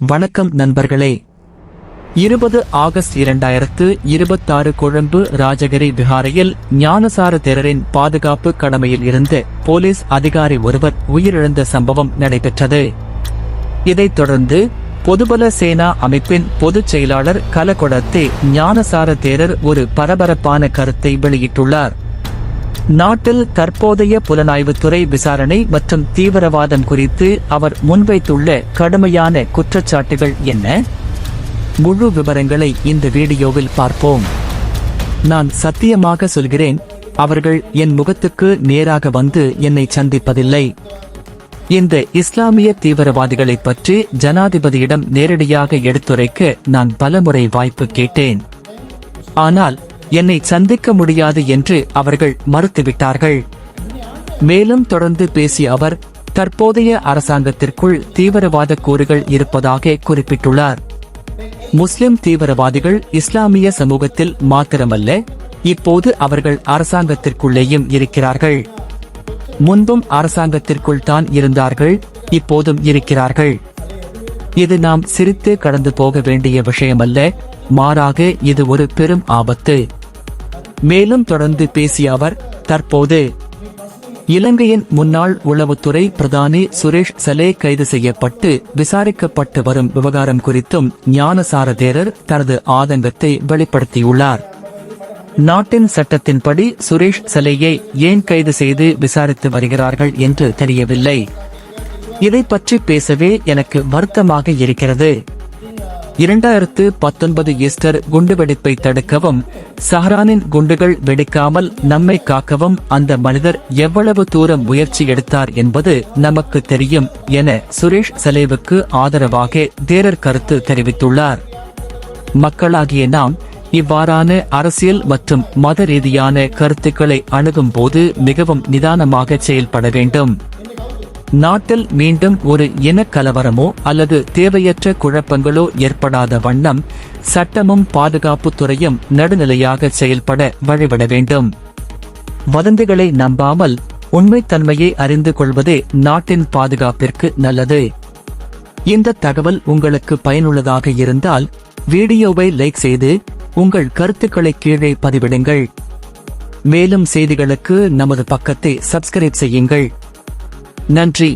வணக்கம் நண்பர்களே. 20 ஆகஸ்ட் 2026 கொழும்பு ராஜகிரி விஹாரையில் ஞானசார தேரரின் பாதுகாப்பு கடமையில் இருந்து போலீஸ் அதிகாரி ஒருவர் உயிரிழந்த சம்பவம் நடைபெற்றது. இதைத் தொடர்ந்து பொதுபல சேனா அமைப்பின் பொதுச் செயலாளர் கலகொடத்தே ஞானசார தேரர் ஒரு பரபரப்பான கருத்தை வெளியிட்டுள்ளார். நாட்டில் தற்போதைய புலனாய்வுத்துறை விசாரணை மற்றும் தீவிரவாதம் குறித்து அவர் முன்வைத்துள்ள கடுமையான குற்றச்சாட்டுகள் என்ன? முழு விவரங்களை இந்த வீடியோவில் பார்ப்போம். நான் சத்தியமாக சொல்கிறேன், அவர்கள் என் முகத்துக்கு நேராக வந்து என்னை சந்திப்பதில்லை. இந்த இஸ்லாமிய தீவிரவாதிகளை பற்றி ஜனாதிபதியிடம் நேரடியாக எடுத்துரைக்க நான் பலமுறை வாய்ப்பு கேட்டேன். ஆனால் என்னை சந்திக்க முடியாது என்று அவர்கள் மறுத்துவிட்டார்கள். மேலும் தொடர்ந்து பேசிய அவர், தற்போதைய அரசாங்கத்திற்குள் தீவிரவாத கூறுகள் இருப்பதாக குறிப்பிட்டுள்ளார். முஸ்லிம் தீவிரவாதிகள் இஸ்லாமிய சமூகத்தில் மாத்திரமல்ல, இப்போது அவர்கள் அரசாங்கத்திற்குள்ளேயும் இருக்கிறார்கள். முன்பும் அரசாங்கத்திற்குள் தான் இருந்தார்கள், இப்போதும் இருக்கிறார்கள். இது நாம் சிரித்து கடந்து போக வேண்டிய விஷயமல்ல, மாறாக இது ஒரு பெரும் ஆபத்து. மேலும் தொடர்ந்து பேசிய அவர், தற்போது இலங்கையின் முன்னாள் உளவுத்துறை பிரதானி சுரேஷ் சலே கைது செய்யப்பட்டு விசாரிக்கப்பட்டு வரும் விவகாரம் குறித்தும் ஞானசார தேரர் தனது ஆதங்கத்தை வெளிப்படுத்தியுள்ளார். நாட்டின் சட்டத்தின்படி சுரேஷ் சலேயை ஏன் கைது செய்து விசாரித்து வருகிறார்கள் என்று தெரியவில்லை. இதை பற்றி பேசவே எனக்கு வருத்தமாக இருக்கிறது. 2019 ஈஸ்டர் குண்டுவெடிப்பை தடுக்கவும், சஹரானின் குண்டுகள் வெடிக்காமல் நம்மை காக்கவும் அந்த மனிதர் எவ்வளவு தூரம் முயற்சி எடுத்தார் என்பது நமக்கு தெரியும் என சுரேஷ் சலேவுக்கு ஆதரவாக தேரர் கருத்து தெரிவித்துள்ளார். மக்களாகிய நாம் இவ்வாறான அரசியல் மற்றும் மத ரீதியான கருத்துக்களை அணுகும் போது மிகவும் நிதானமாக செயல்பட வேண்டும். நாட்டில் மீண்டும் ஒரு இனக்கலவரமோ அல்லது தேவையற்ற குழப்பங்களோ ஏற்படாத வண்ணம் சட்டமும் பாதுகாப்பு துறையும் நடுநிலையாக செயல்பட வழிவிட வேண்டும். வதந்திகளை நம்பாமல் உண்மைத்தன்மையை அறிந்து கொள்வதே நாட்டின் பாதுகாப்பிற்கு நல்லது. இந்த தகவல் உங்களுக்கு பயனுள்ளதாக இருந்தால் வீடியோவை லைக் செய்து உங்கள் கருத்துக்களை கீழே பதிவிடுங்கள். மேலும் செய்திகளுக்கு நமது பக்கத்தை சப்ஸ்கிரைப் செய்யுங்கள். நன்றி.